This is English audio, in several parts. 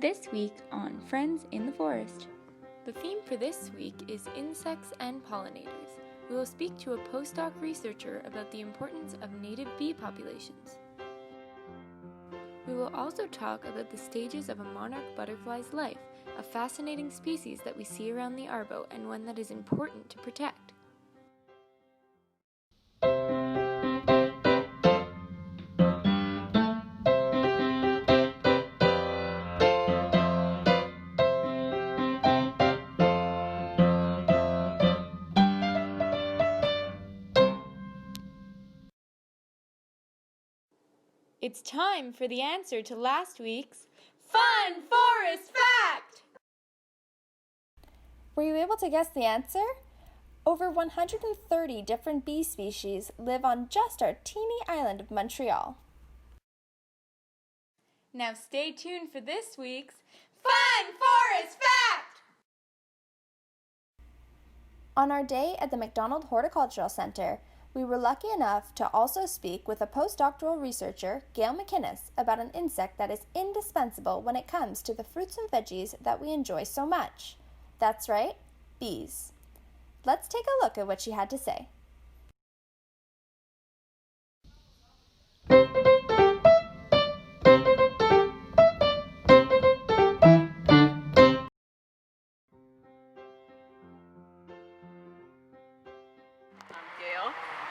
This week on Friends in the Forest. The theme for this week is insects and pollinators. We will speak to a postdoc researcher about the importance of native bee populations. We will also talk about the stages of a monarch butterfly's life, a fascinating species that we see around the Arbo and one that is important to protect. It's time for the answer to last week's Fun Forest Fact! Were you able to guess the answer? Over 130 different bee species live on just our teeny island of Montreal. Now stay tuned for this week's Fun Forest Fact! On our day at the MacDonald Horticultural Centre, we were lucky enough to also speak with a postdoctoral researcher, Gail McInnes, about an insect that is indispensable when it comes to the fruits and veggies that we enjoy so much. That's right, bees. Let's take a look at what she had to say.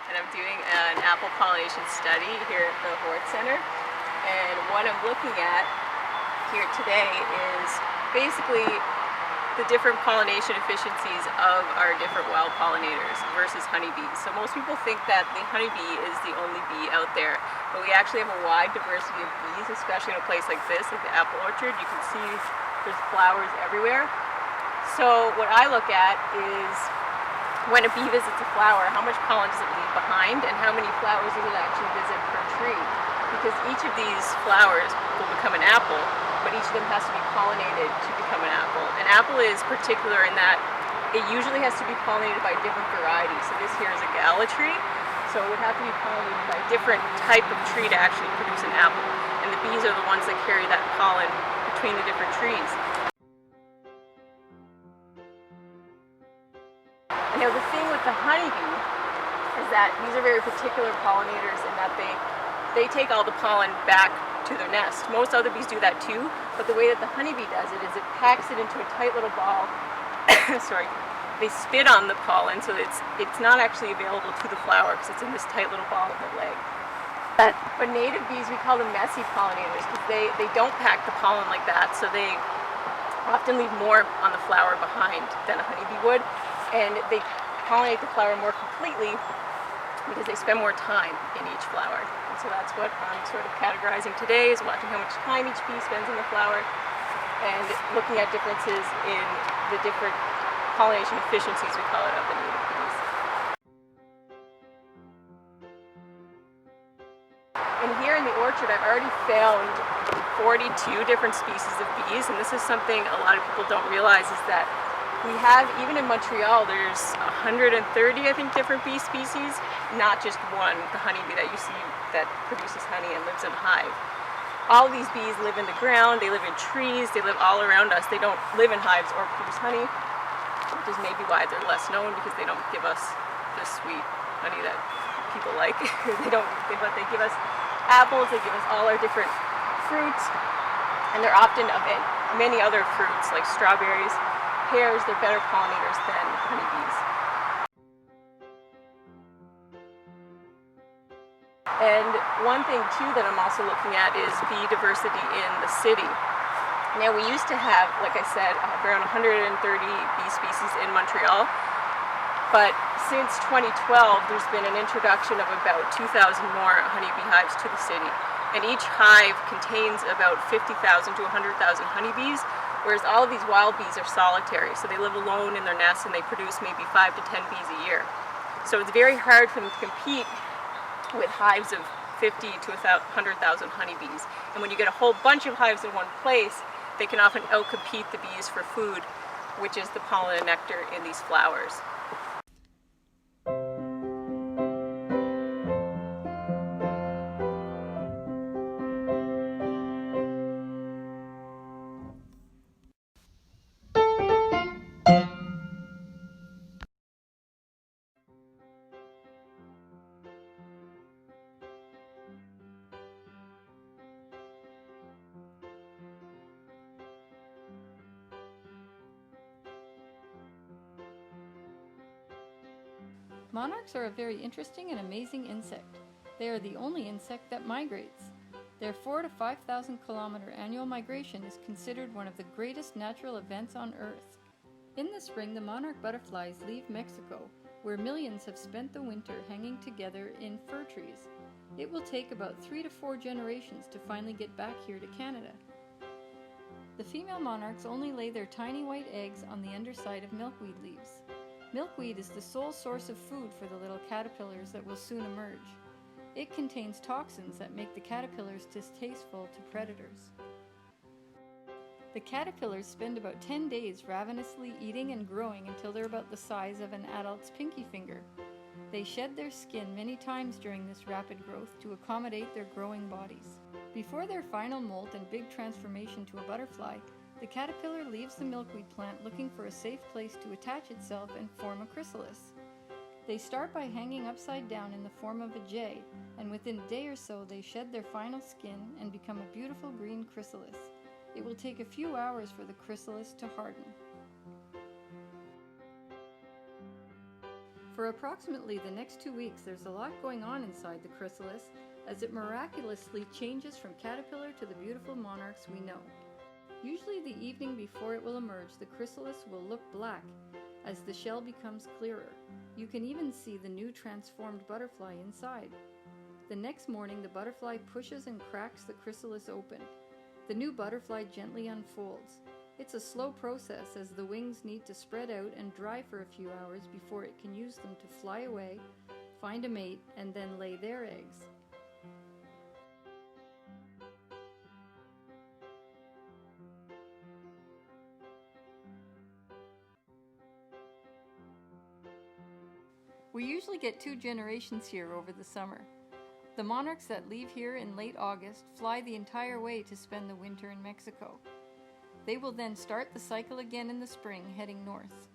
And I'm doing an apple pollination study here at the Hort Center. And what I'm looking at here today is basically the different pollination efficiencies of our different wild pollinators versus honeybees. So most people think that the honeybee is the only bee out there, but we actually have a wide diversity of bees, especially in a place like this, like the apple orchard. You can see there's flowers everywhere. So what I look at is when a bee visits a flower, how much pollen does it leave behind and how many flowers does it actually visit per tree? Because each of these flowers will become an apple, but each of them has to be pollinated to become an apple. An apple is particular in that it usually has to be pollinated by different varieties. So this here is a gala tree, so it would have to be pollinated by a different type of tree to actually produce an apple. And the bees are the ones that carry that pollen between the different trees. Now the thing with the honeybee is that these are very particular pollinators in that they take all the pollen back to their nest. Most other bees do that too, but the way that the honeybee does it is it packs it into a tight little ball. Sorry, they spit on the pollen so that it's not actually available to the flower because it's in this tight little ball in the leg. But native bees, we call them messy pollinators because they don't pack the pollen like that, so they often leave more on the flower behind than a honeybee would. And they pollinate the flower more completely because they spend more time in each flower. And so that's what I'm sort of categorizing today, is watching how much time each bee spends in the flower and looking at differences in the different pollination efficiencies, we call it, of the native bees. And here in the orchard, I've already found 42 different species of bees, and this is something a lot of people don't realize, is that we have, even in Montreal, there's 130, I think, different bee species, not just one, the honeybee that you see that produces honey and lives in a hive. All of these bees live in the ground, they live in trees, they live all around us. They don't live in hives or produce honey, which is maybe why they're less known, because they don't give us the sweet honey that people like. But they give us apples, they give us all our different fruits, and they're often of many other fruits like strawberries, pears. They're better pollinators than honeybees. And one thing too that I'm also looking at is bee diversity in the city. Now we used to have, like I said, around 130 bee species in Montreal, but since 2012 there's been an introduction of about 2,000 more honeybee hives to the city. And each hive contains about 50,000 to 100,000 honeybees, whereas all of these wild bees are solitary, so they live alone in their nests and they produce maybe 5 to 10 bees a year. So it's very hard for them to compete with hives of 50 to 100,000 honeybees. And when you get a whole bunch of hives in one place, they can often outcompete the bees for food, which is the pollen and nectar in these flowers. Monarchs are a very interesting and amazing insect. They are the only insect that migrates. Their 4,000 to 5,000 kilometer annual migration is considered one of the greatest natural events on Earth. In the spring, the monarch butterflies leave Mexico, where millions have spent the winter hanging together in fir trees. It will take about 3 to 4 generations to finally get back here to Canada. The female monarchs only lay their tiny white eggs on the underside of milkweed leaves. Milkweed is the sole source of food for the little caterpillars that will soon emerge. It contains toxins that make the caterpillars distasteful to predators. The caterpillars spend about 10 days ravenously eating and growing until they're about the size of an adult's pinky finger. They shed their skin many times during this rapid growth to accommodate their growing bodies. Before their final molt and big transformation to a butterfly, the caterpillar leaves the milkweed plant looking for a safe place to attach itself and form a chrysalis. They start by hanging upside down in the form of a J, and within a day or so they shed their final skin and become a beautiful green chrysalis. It will take a few hours for the chrysalis to harden. For approximately the next 2 weeks, there's a lot going on inside the chrysalis as it miraculously changes from caterpillar to the beautiful monarchs we know. Usually the evening before it will emerge, the chrysalis will look black as the shell becomes clearer. You can even see the new transformed butterfly inside. The next morning, the butterfly pushes and cracks the chrysalis open. The new butterfly gently unfolds. It's a slow process as the wings need to spread out and dry for a few hours before it can use them to fly away, find a mate, and then lay their eggs. We usually get 2 generations here over the summer. The monarchs that leave here in late August fly the entire way to spend the winter in Mexico. They will then start the cycle again in the spring, heading north.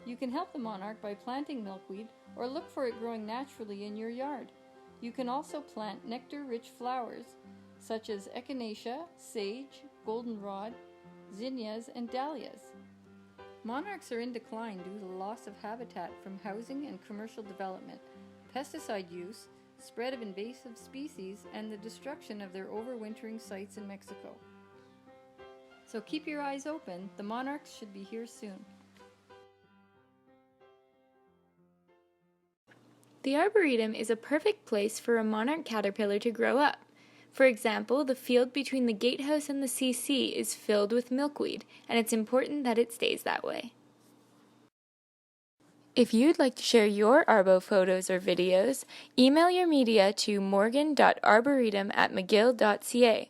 You can help the monarch by planting milkweed or look for it growing naturally in your yard. You can also plant nectar-rich flowers such as echinacea, sage, goldenrod, zinnias, and dahlias. Monarchs are in decline due to the loss of habitat from housing and commercial development, pesticide use, spread of invasive species, and the destruction of their overwintering sites in Mexico. So keep your eyes open. The monarchs should be here soon. The Arboretum is a perfect place for a monarch caterpillar to grow up. For example, the field between the gatehouse and the CC is filled with milkweed, and it's important that it stays that way. If you'd like to share your Arbo photos or videos, email your media to morgan.arboretum@mcgill.ca.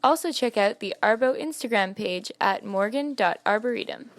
Also check out the Arbo Instagram page at morgan.arboretum.